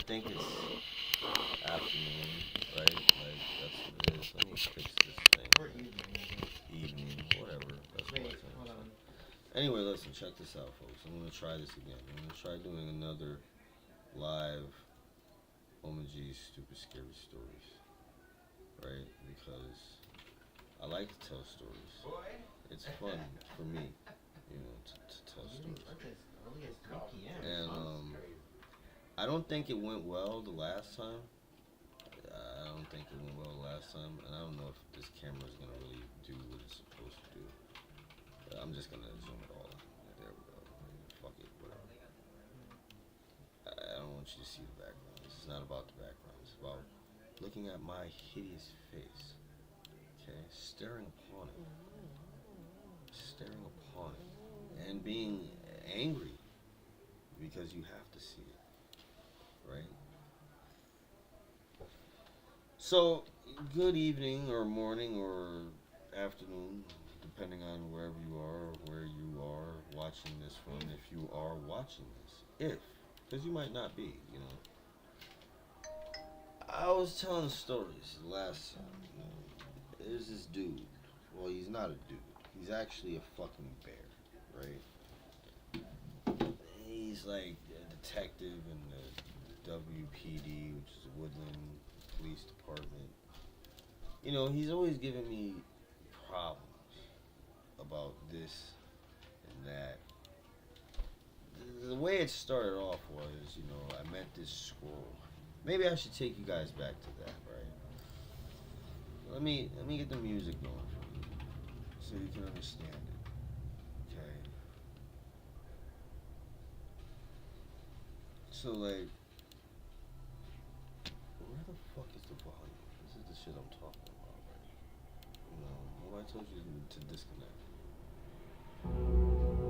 think it's afternoon, right? Like, that's what it is. Let me fix this thing. Or evening. Evening, whatever. That's what Wait, it's hold on. Anyway, listen, check this out, folks. I'm gonna try this again. I'm gonna try doing another live Omen G's Stupid Scary Stories, right? Because I like to tell stories. It's fun for me, to tell stories. Early as 3 p.m. And I don't think it went well the last time. I don't think it went well last time, and I don't know if this camera is gonna really do what it's supposed to do. But I'm just gonna zoom it all. There we go. Fuck it, whatever. I don't want you to see the background. This is not about the background. It's about looking at my hideous face. Okay, staring upon it, and being angry because you have to see it, right? So, good evening or morning or afternoon, depending on wherever you are or where you are watching this from, if you are watching this. Because you might not be, I was telling stories last time, There's this dude. Well, he's not a dude. He's actually a fucking bear, right? He's like a detective in the WPD, which is the Woodland Police Department. He's always giving me problems about this and that. The way it started off was, I met this squirrel. Maybe I should take you guys back to that, right? Let me get the music going for you, so you can understand it. Okay. So like, where the fuck is the volume? This is the shit I'm talking about, right? Nobody told you to disconnect.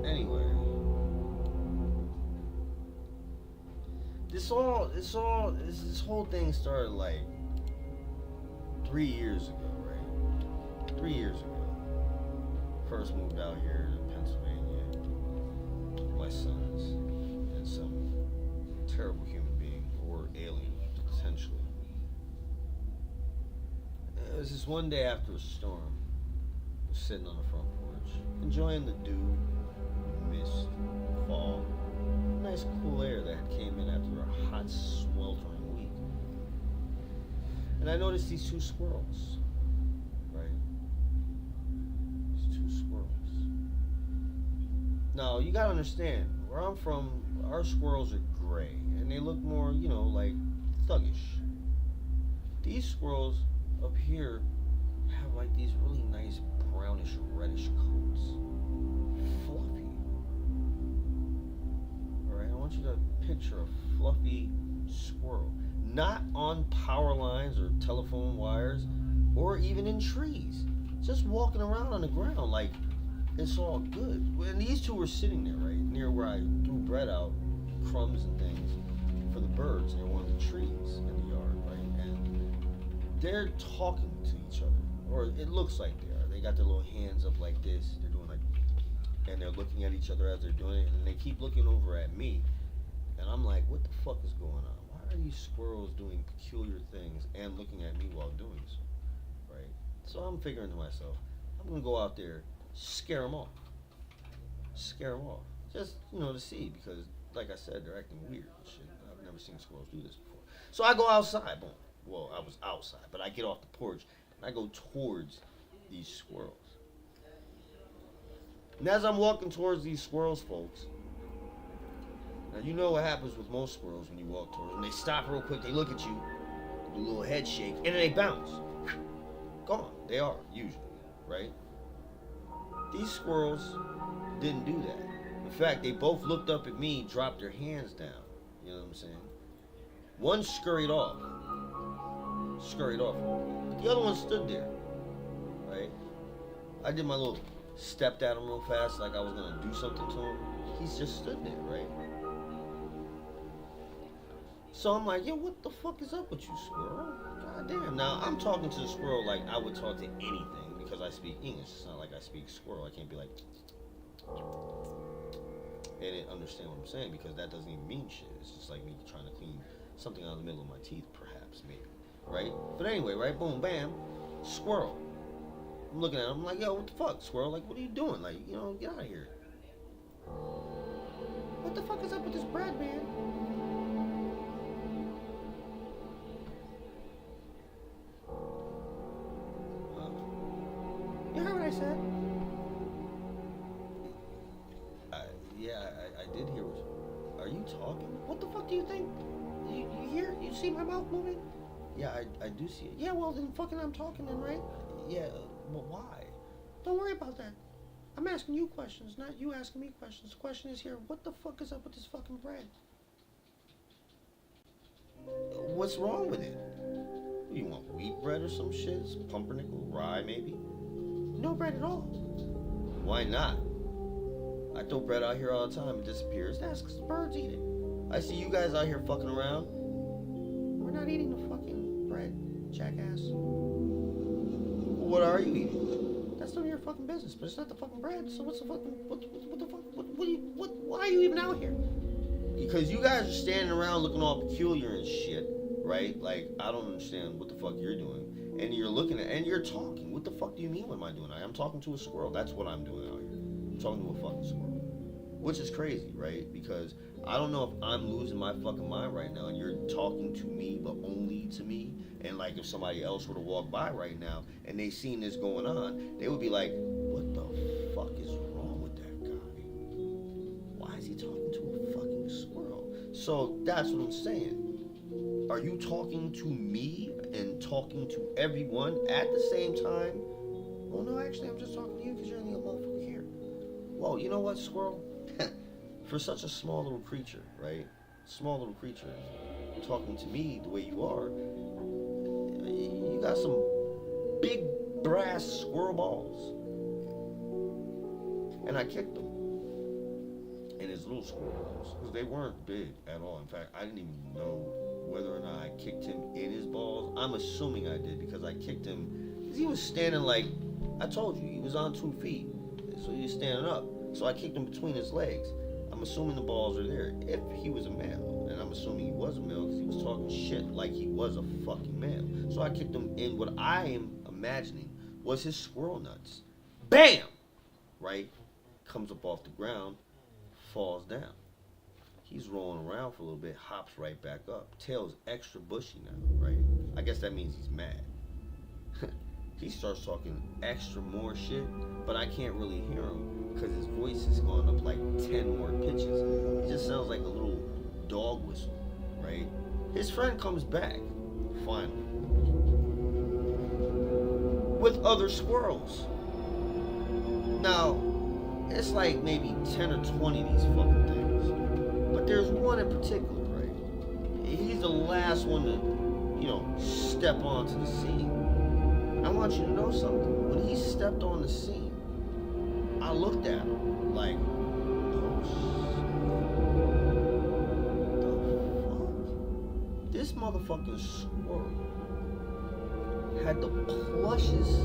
Anyway, this whole thing started like 3 years ago, right? 3 years ago. First moved out here to Pennsylvania with my sons and some terrible human being or alien, potentially. It was just one day after a storm. I was sitting on the front porch, enjoying the dew, mist, fall, nice cool air that came in after a hot, sweltering week. And I noticed these two squirrels, right? These two squirrels. Now, you gotta understand, where I'm from, our squirrels are gray, and they look more, like thuggish. These squirrels up here have like these really nice brownish reddish coats. Fluffy. Alright, I want you to picture a fluffy squirrel. Not on power lines or telephone wires or even in trees. Just walking around on the ground like it's all good. And these two were sitting there, right, near where I threw bread out, crumbs and things for the birds near one of the trees in the yard, right? And they're talking to each other. Or it looks like they are. They got their little hands up like this. They're doing like, and they're looking at each other as they're doing it, and they keep looking over at me. And I'm like, what the fuck is going on? Why are these squirrels doing peculiar things and looking at me while doing so? Right? So I'm figuring to myself, I'm going to go out there, scare them off. Scare them off. Just, to see, because, like I said, they're acting weird and shit. I've never seen squirrels do this before. So I go outside. Boom. Well, I was outside, but I get off the porch, and I go towards these squirrels. And as I'm walking towards these squirrels, folks, now you know what happens with most squirrels when you walk towards them. They stop real quick, they look at you, do a little head shake, and then they bounce. Gone. They are, usually, right? These squirrels didn't do that. In fact, they both looked up at me, dropped their hands down. You know what I'm saying? One scurried off. But the other one stood there, right? I did my little stepped at him real fast like I was going to do something to him. He's just stood there, right? So I'm like, yo, what the fuck is up with you, squirrel? God damn. Now, I'm talking to the squirrel like I would talk to anything because I speak English. It's not like I speak squirrel. I can't be like, they didn't understand what I'm saying because that doesn't even mean shit. It's just like me trying to clean something out of the middle of my teeth, perhaps, maybe, right? But anyway, right? Boom, bam, squirrel. I'm looking at him, I'm like, yo, what the fuck, squirrel? Like, what are you doing? Like, get out of here. What the fuck is up with this bread, man? You heard what I said? I did hear what you... Are you talking? What the fuck do you think? You hear? You see my mouth moving? Yeah, I do see it. Yeah, well, then fucking I'm talking then, right? Yeah, but why? Don't worry about that. I'm asking you questions, not you asking me questions. The question is here, what the fuck is up with this fucking bread? What's wrong with it? You want wheat bread or some shit? Some pumpernickel, rye maybe? No bread at all. Why not? I throw bread out here all the time, it disappears. That's because the birds eat it. I see you guys out here fucking around. We're not eating the fucking bread, jackass. What are you eating? That's none of your fucking business, but it's not the fucking bread, so what's the fucking, what the fuck, why are you even out here? Because you guys are standing around looking all peculiar and shit, right? Like, I don't understand what the fuck you're doing. And you're looking at, and you're talking. What the fuck do you mean, what am I doing? I'm talking to a squirrel. That's what I'm doing out here. I'm talking to a fucking squirrel. Which is crazy, right? Because I don't know if I'm losing my fucking mind right now and you're talking to me, but only to me. And like if somebody else were to walk by right now and they seen this going on, they would be like, what the fuck is wrong with that guy? Why is he talking to a fucking squirrel? So that's what I'm saying. Are you talking to me and talking to everyone at the same time? Well, no, actually, I'm just talking to you because you're the only motherfucker here. Well, you know what, squirrel? For such a small little creature, right? Small little creature, talking to me the way you are, you got some big brass squirrel balls. And I kicked them. And his little squirrel balls, because they weren't big at all. In fact, I didn't even know whether or not I kicked him in his balls. I'm assuming I did because I kicked him, because he was standing like, I told you, he was on 2 feet. So he was standing up. So I kicked him between his legs. I'm assuming the balls are there if he was a male. And I'm assuming he was a male because he was talking shit like he was a fucking male. So I kicked him in what I am imagining was his squirrel nuts. BAM! Right? Comes up off the ground, falls down. He's rolling around for a little bit, hops right back up. Tail's extra bushy now, right? I guess that means he's mad. He starts talking extra more shit, but I can't really hear him because his voice has gone up like 10 more pitches. It just sounds like a little dog whistle, right? His friend comes back, finally, with other squirrels. Now, it's like maybe 10 or 20 of these fucking things, but there's one in particular, right? He's the last one to, step onto the scene. I want you to know something. When he stepped on the scene, I looked at him like, oh shit. The fuck? This motherfucking squirrel had the plushest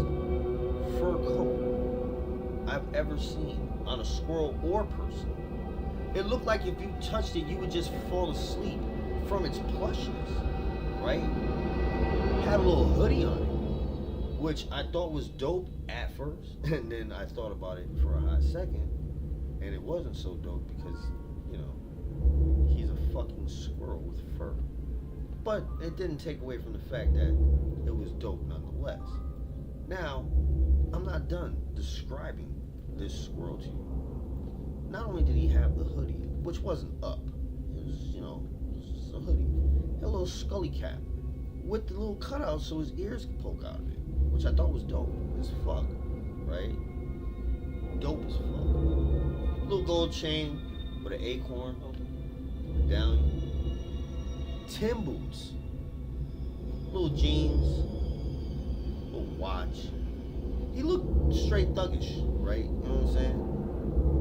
fur coat I've ever seen on a squirrel or person. It looked like if you touched it, you would just fall asleep from its plushness, right? Had a little hoodie on it, which I thought was dope at first, and then I thought about it for a hot second, and it wasn't so dope because, he's a fucking squirrel with fur. But it didn't take away from the fact that it was dope nonetheless. Now, I'm not done describing this squirrel to you. Not only did he have the hoodie, which wasn't up, it was, just a hoodie, he had a little scully cap with the little cutout so his ears could poke out of it, which I thought was dope as fuck, right? Dope as fuck. Little gold chain with an acorn, medallion, Tim boots, little jeans, little watch. He looked straight thuggish, right? You know what I'm saying?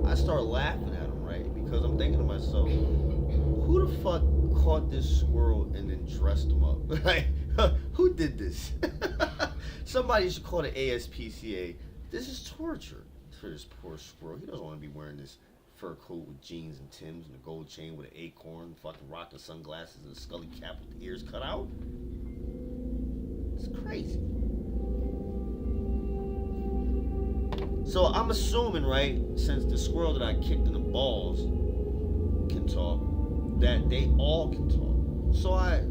I started laughing at him, right? Because I'm thinking to myself, who the fuck caught this squirrel and then dressed him up? Like, who did this? Somebody should call the ASPCA. This is torture for this poor squirrel. He doesn't want to be wearing this fur coat with jeans and Timbs and a gold chain with an acorn, fucking rocking sunglasses and a scully cap with the ears cut out. It's crazy. So I'm assuming, right, since the squirrel that I kicked in the balls can talk, that they all can talk. So I,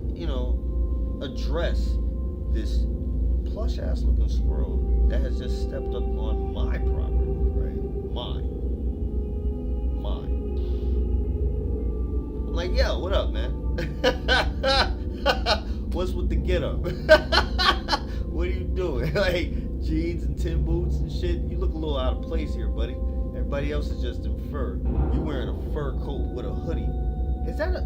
address this plush ass looking squirrel that has just stepped up on my property, right? Mine. I'm like, yo, what up, man? What's with the get up? What are you doing? Like jeans and tin boots and shit? You look a little out of place here, buddy. Everybody else is just in fur. You wearing a fur coat with a hoodie. Is that a...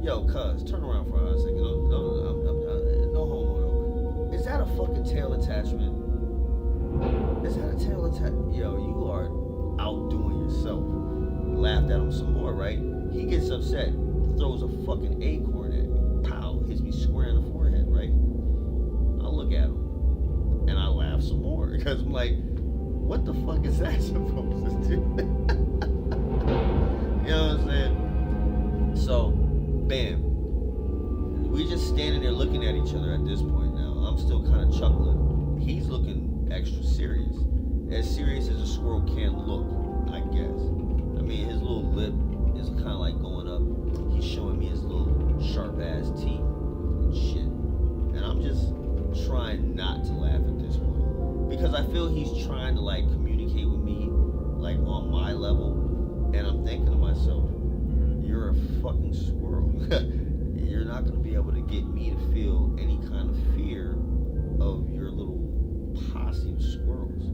Yo, cuz, turn around for a hot second. No homo, though. Is that a fucking tail attachment? Is that a tail attachment? Yo, you are outdoing yourself. Laughed at him some more, right? He gets upset, throws a fucking acorn at me. Pow, hits me square in the forehead, right? I look at him, and I laugh some more, because I'm like, what the fuck is that supposed to do? You know what I'm saying? So, bam. We just standing there looking at each other at this point now. I'm still kind of chuckling. He's looking extra serious. As serious as a squirrel can look, I guess. I mean, his little lip is kind of like going up. He's showing me his little sharp ass teeth and shit. And I'm just trying not to laugh at this point. Because I feel he's trying to like communicate with me like on my level. And I'm thinking to myself, you're a fucking squirrel. You're not going to be able to get me to feel any kind of fear of your little posse of squirrels.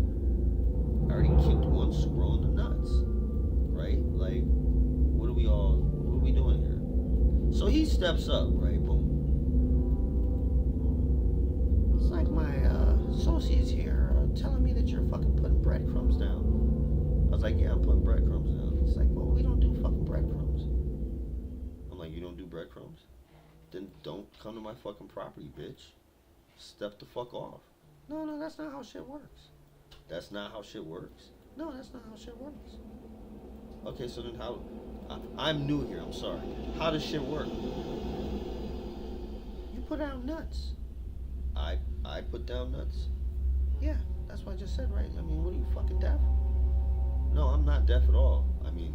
I already kicked one squirrel in the nuts, right? Like, what are we doing here? So he steps up, right? Boom. It's like my associates here are telling me that you're fucking putting breadcrumbs down. I was like, yeah, I'm putting breadcrumbs down. It's like, well, we don't do fucking breadcrumbs. I'm like, you don't do breadcrumbs? Then don't come to my fucking property, bitch. Step the fuck off. No, that's not how shit works. That's not how shit works? No, that's not how shit works. Okay, so then how... I'm new here, I'm sorry. How does shit work? You put down nuts. I put down nuts? Yeah, that's what I just said, right? I mean, what are you, fucking deaf? No, I'm not deaf at all. I mean,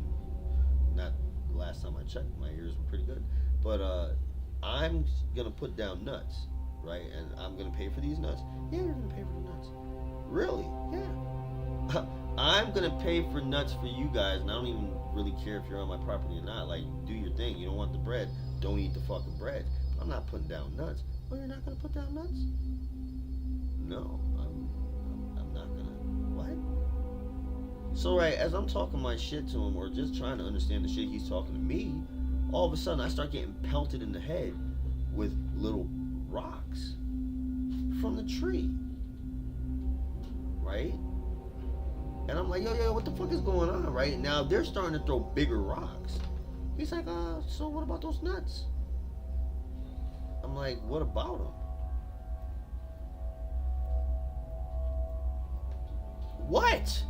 not the last time I checked, my ears were pretty good. But, I'm gonna put down nuts, right? And I'm gonna pay for these nuts? Yeah, you're gonna pay for the nuts. Really? Yeah. I'm gonna pay for nuts for you guys, and I don't even really care if you're on my property or not. Like, do your thing. You don't want the bread, don't eat the fucking bread. I'm not putting down nuts. Oh, you're not gonna put down nuts? No, I'm not gonna. What? So, right, as I'm talking my shit to him, or just trying to understand the shit he's talking to me, all of a sudden I start getting pelted in the head with little rocks from the tree, right? And I'm like, yo, what the fuck is going on, right? Now they're starting to throw bigger rocks. He's like, so what about those nuts? I'm like, what about them? What?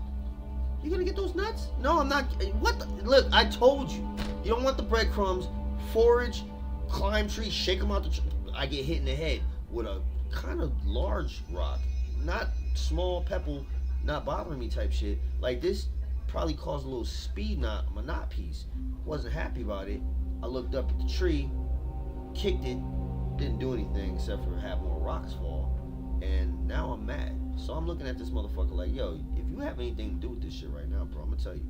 You gonna get those nuts? No, I'm not. What? Look, I told you. You don't want the breadcrumbs. Forage, climb trees, shake them out the tree. I get hit in the head with a kind of large rock. Not small pebble, not bothering me type shit. Like this probably caused a little speed knot on my knot piece. Wasn't happy about it. I looked up at the tree, kicked it, didn't do anything except for have more rocks fall. And now I'm mad. So I'm looking at this motherfucker like, yo, if you have anything to do with this shit right now, bro, I'm gonna tell you,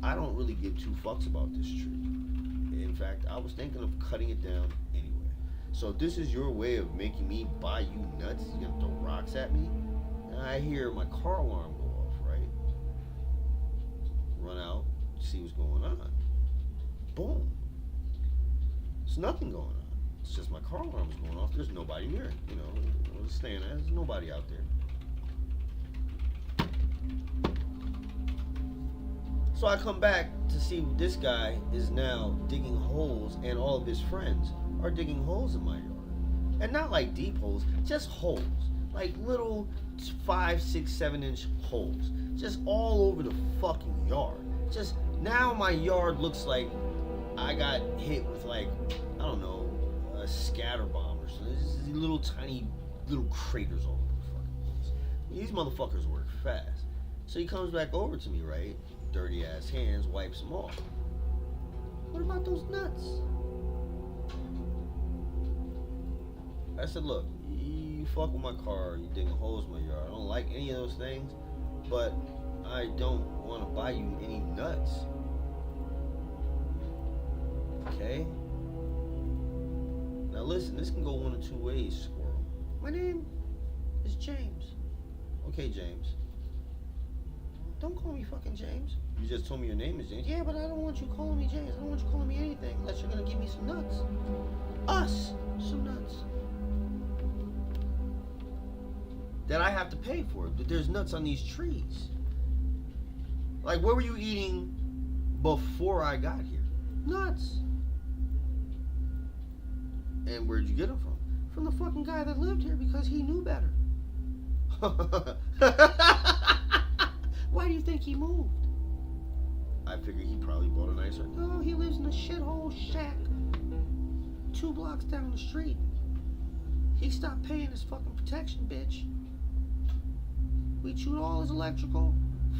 I don't really give two fucks about this tree. In fact, I was thinking of cutting it down anyway. So if this is your way of making me buy you nuts, you're gonna throw rocks at me? And I hear my car alarm go off, right? Run out, see what's going on. Boom. There's nothing going on. It's just my car alarm is going off. There's nobody near it, you know. I was staying there. There's nobody out there. So I come back to see this guy is now digging holes, and all of his friends are digging holes in my yard. And not like deep holes, just holes. Like little 5, 6, 7 inch holes. Just all over the fucking yard. Just Now my yard looks like I got hit with like, I don't know, a scatter bomb or something. There's these little tiny little craters all over the fucking place. These motherfuckers work fast. So he comes back over to me, right? Dirty ass hands, wipes them off. What about those nuts? I said, look, you fuck with my car, you digging holes in my yard. I don't like any of those things, but I don't want to buy you any nuts. Okay? Now listen, this can go one of two ways, squirrel. My name is James. Okay, James. Don't call me fucking James. You just told me your name is James. Yeah, but I don't want you calling me James. I don't want you calling me anything unless you're gonna give me some nuts. Us some nuts. That I have to pay for. There's nuts on these trees. Like, what were you eating before I got here? Nuts. And where'd you get them from? From the fucking guy that lived here because he knew better. Why do you think he moved? I figured he probably bought a nicer. No, he lives in a shithole shack 2 blocks down the street. He stopped paying his fucking protection, bitch. We chewed all his electrical,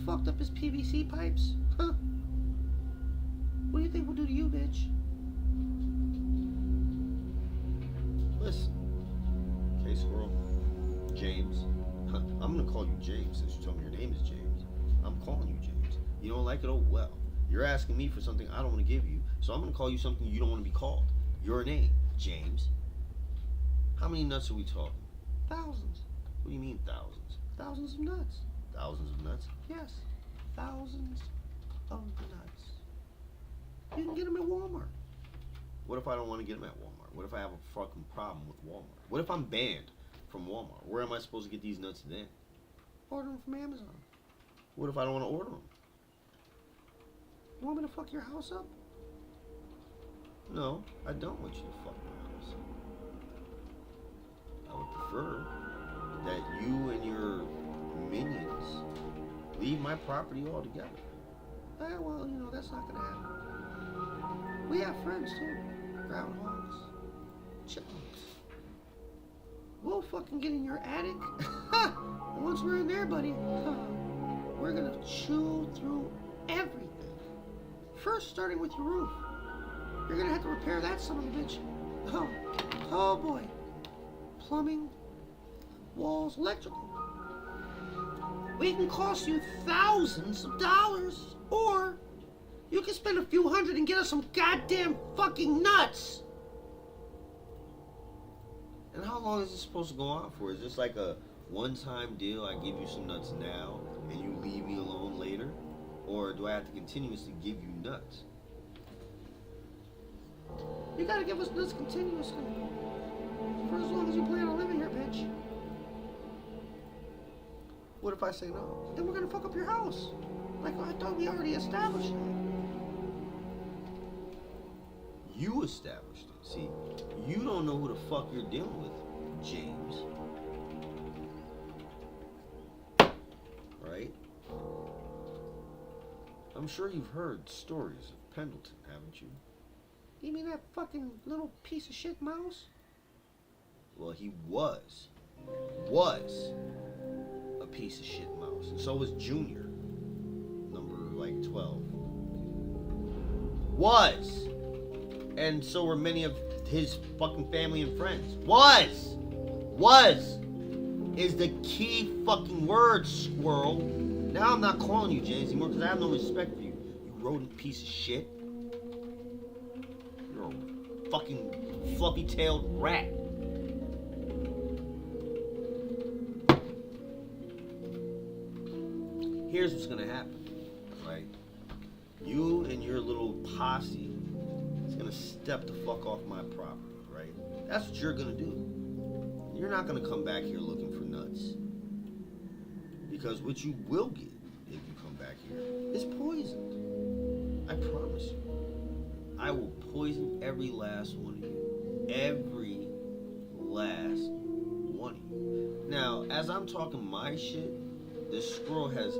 fucked up his PVC pipes. Huh? What do you think we'll do to you, bitch? Listen. Okay, squirrel. James. Huh, I'm gonna call you James since you told me your name is James. I'm calling you James. You don't like it? Oh well. You're asking me for something I don't want to give you, so I'm gonna call you something you don't want to be called. Your name, James. How many nuts are we talking? Thousands. What do you mean thousands? Thousands of nuts. Thousands of nuts? Yes. Thousands of nuts. You can get them at Walmart. What if I don't want to get them at Walmart? What if I have a fucking problem with Walmart? What if I'm banned from Walmart? Where am I supposed to get these nuts then? Order them from Amazon. What if I don't want to order them? You want me to fuck your house up? No, I don't want you to fuck my house up. I would prefer that you and your minions leave my property altogether. Well, you know, that's not gonna happen. We have friends too. Groundhogs. Chipmunks. We'll fucking get in your attic. And once we're in there, buddy, we're gonna chew through everything. First, starting with your roof. You're gonna have to repair that son of a bitch. Oh boy. Plumbing, walls, electrical. We can cost you thousands of dollars, or you can spend a few hundred and get us some goddamn fucking nuts. And how long is this supposed to go on for? Is this like a one-time deal? I give you some nuts now, and you leave me alone later? Or do I have to continuously give you nuts? You gotta give us nuts continuously. For as long as you plan on living here, bitch. What if I say no? Then we're gonna fuck up your house. Like I thought we already established that. You established it. See, you don't know who the fuck you're dealing with, James. Right? I'm sure you've heard stories of Pendleton, haven't you? You mean that fucking little piece of shit mouse? Well, he was a piece of shit mouse. And so was Junior, number like 12. Was. And so were many of his fucking family and friends. Was is the key fucking word, squirrel. Now I'm not calling you James anymore because I have no respect for you. You rodent piece of shit. You're a fucking fluffy-tailed rat. Here's what's gonna happen, right? You and your little posse is gonna step the fuck off my property, right? That's what you're gonna do. You're not gonna come back here looking for nuts. Because what you will get if you come back here is poisoned. I promise you. I will poison every last one of you. Every last one of you. Now, as I'm talking my shit, this squirrel has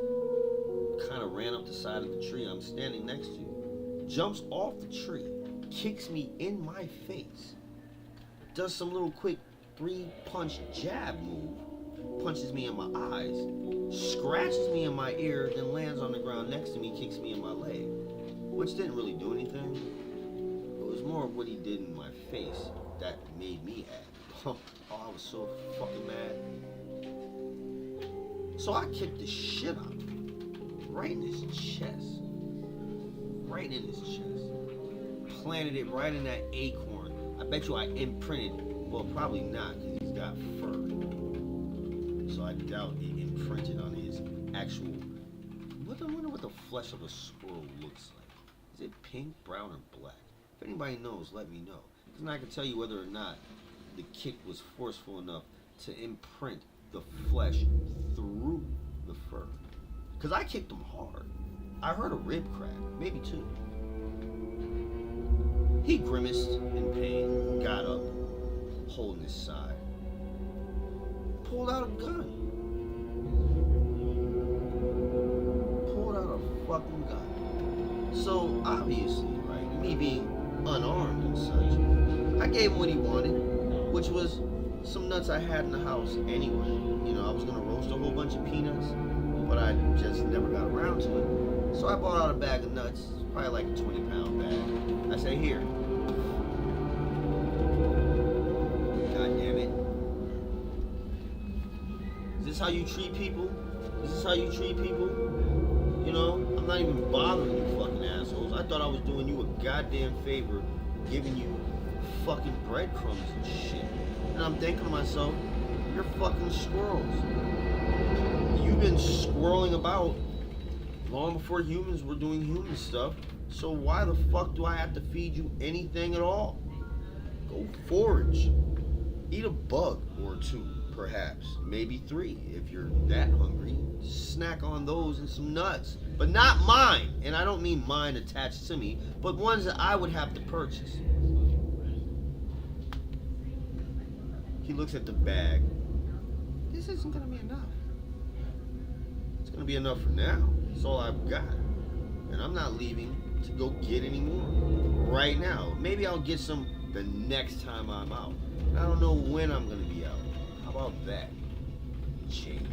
kind of ran up the side of the tree I'm standing next to, jumps off the tree, kicks me in my face, does some little quick 3-punch jab move, punches me in my eyes, scratches me in my ear, then lands on the ground next to me, kicks me in my leg, which didn't really do anything. It was more of what he did in my face that made me act. Oh, I was so fucking mad. So I kicked the shit out of him, right in his chest, right in his chest, planted it right in that acorn. I bet you I imprinted, well, probably not, because he's got fur, so I doubt it imprinted on his actual. I wonder what the flesh of a squirrel looks like. Is it pink, brown, or black? If anybody knows, let me know, because I can tell you whether or not the kick was forceful enough to imprint the flesh through the fur. Because I kicked him hard. I heard a rib crack, maybe 2. He grimaced in pain, got up, holding his side, pulled out a gun. Pulled out a fucking gun. So obviously, right, me being unarmed and such, I gave him what he wanted, which was some nuts I had in the house anyway. You know, I was gonna roast a whole bunch of peanuts, but I just never got around to it. So I bought out a bag of nuts, probably like a 20-pound bag. I say, here. God damn it. Is this how you treat people? Is this how you treat people? You know, I'm not even bothering you fucking assholes. I thought I was doing you a goddamn favor, giving you fucking breadcrumbs and shit. And I'm thinking to myself, you're fucking squirrels. You've been squirreling about long before humans were doing human stuff. So why the fuck do I have to feed you anything at all? Go forage. Eat a bug or 2, perhaps. Maybe 3 if you're that hungry. Snack on those and some nuts. But not mine. And I don't mean mine attached to me, but ones that I would have to purchase. He looks at the bag. This isn't gonna be enough. It's gonna be enough for now. That's all I've got. And I'm not leaving to go get any more right now. Maybe I'll get some the next time I'm out. I don't know when I'm gonna be out. How about that? James.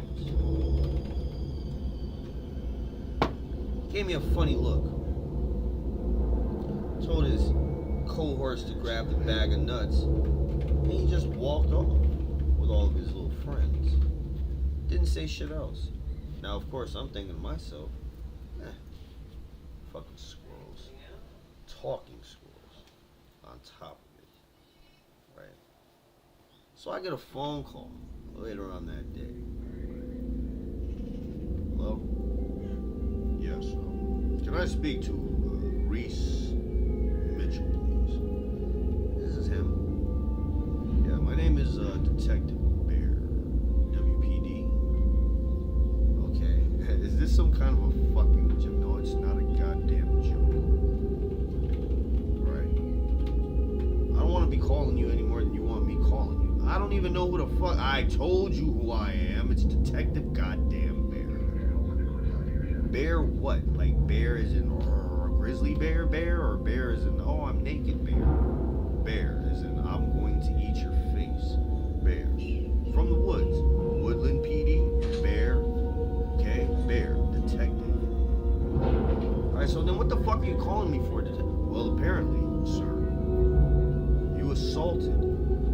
Gave me a funny look. Told his cohorts to grab the bag of nuts. And he just walked off with all of his little friends. Didn't say shit else. Now, of course, I'm thinking to myself, fucking squirrels. Talking squirrels. On top of it. Right? So I get a phone call later on that day. Hello? Yes, can I speak to Reese Mitchell, please? This is him. Yeah, my name is Detective Bear, WPD. Okay, is this some kind of a fucking joke? No, it's not a goddamn joke. Right? I don't want to be calling you any more than you want me calling you. I don't even know who the fuck. I told you who I am. It's Detective Goddamn Bear. Bear what? Like bear is in grizzly bear, or bear is in I'm naked bear? Bear is in I'm going to eat your face. Bear. From the woods. Woodland PD. Bear. Okay? Bear. Detective. Alright, so then what the fuck are you calling me for? Well, apparently, sir, you assaulted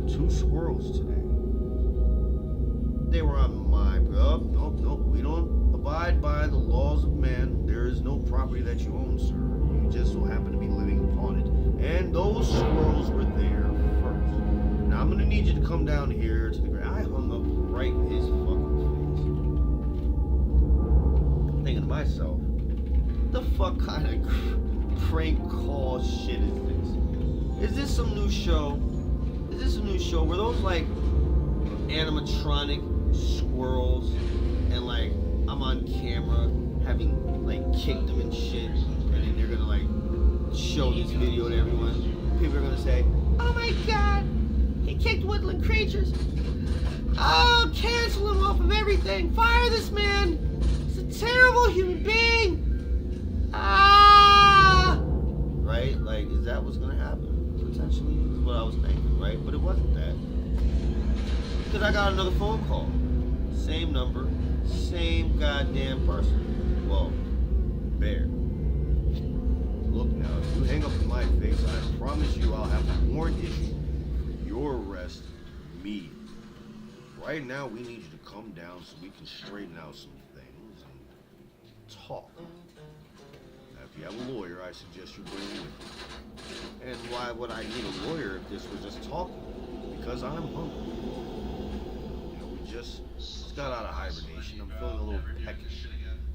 2 squirrels today. They were on my... Nope. We don't abide by the laws of man. There is no property that you own, sir. You just so happen to be living upon it. And those squirrels were there first. Now I'm gonna need you to come down here to the ground. I hung up right in his fucking face. Thinking to myself, the fuck kind of prank call shit is this? Is this some new show? Is this a new show where those like animatronic squirrels and like I'm on camera having like kicked them and shit, and then they're gonna like show this video to everyone. People are gonna say, "Oh my God, he kicked woodland creatures! Oh, cancel him off of everything! Fire this man! He's a terrible human being. Ah! Right? Like, is that what's gonna happen? Potentially is what I was thinking, right? But it wasn't that. Because I got another phone call. Same number, same goddamn person. Well, Bear. Look now, if you hang up in my face, I promise you I'll have a warrant issued for your arrest immediately. Right now, we need you to come down so we can straighten out some things and talk. Now, if you have a lawyer, I suggest you bring him with you. And why would I need a lawyer if this was just talking? Because I'm hungry. You know, we just got out of hibernation. I'm feeling a little peckish.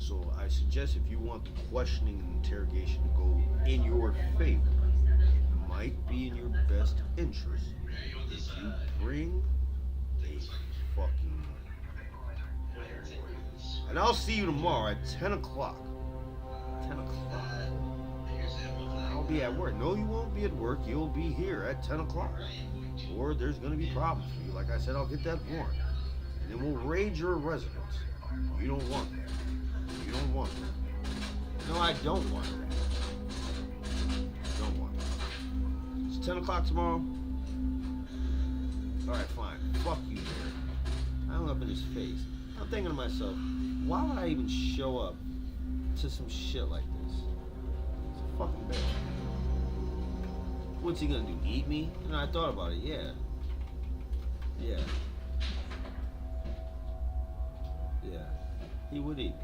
So I suggest if you want the questioning and interrogation to go in your favor, it might be in your best interest if you bring a fucking lawyer. And I'll see you tomorrow at 10 o'clock. 10 o'clock. I'll be at work. No, you won't be at work. You'll be here at 10 o'clock. Or there's going to be problems for you. Like I said, I'll get that warrant. And then we'll raid your residence. You don't want that. You don't want that. No, I don't want that. Don't want that. It's 10 o'clock tomorrow. Alright, fine. Fuck you, Bear. I hung up in his face. I'm thinking to myself, why would I even show up to some shit like this? It's a fucking bear. What's he gonna do? Eat me? And I thought about it, yeah. Yeah. Yeah. He would eat me.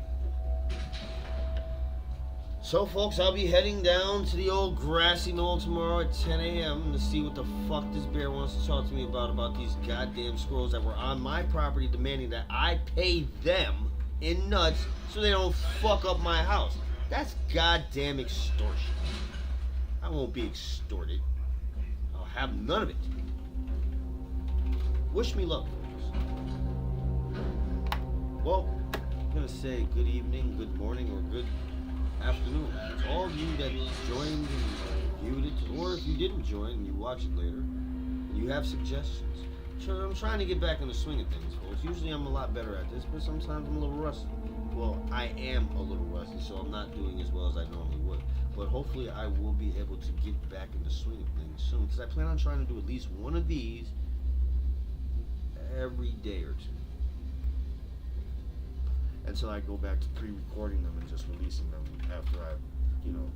So, folks, I'll be heading down to the old grassy knoll tomorrow at 10 a.m. to see what the fuck this bear wants to talk to me about these goddamn squirrels that were on my property demanding that I pay them in nuts so they don't fuck up my house. That's goddamn extortion. I won't be extorted. I'll have none of it. Wish me luck, folks. Well, I'm gonna say good evening, good morning, or good afternoon to all of you that joined and viewed it, or if you didn't join and you watch it later and you have suggestions. Sure, I'm trying to get back in the swing of things, folks. Usually I'm a lot better at this, but sometimes I'm a little rusty. Well, I am a little rusty, so I'm not doing as well as I normally would. But hopefully I will be able to get back in the swing of things soon, because I plan on trying to do at least one of these every day or two. Until I go back to pre-recording them and just releasing them after I've,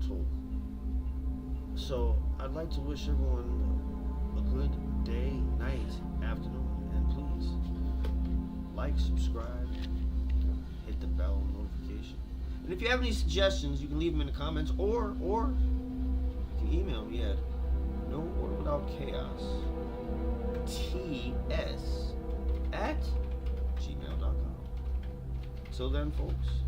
told them. So I'd like to wish everyone a good day, night, afternoon, and please like, subscribe, hit the bell notification. And if you have any suggestions, you can leave them in the comments, or you can email me at noorderwithoutchaos@gmail.com. Till then, folks.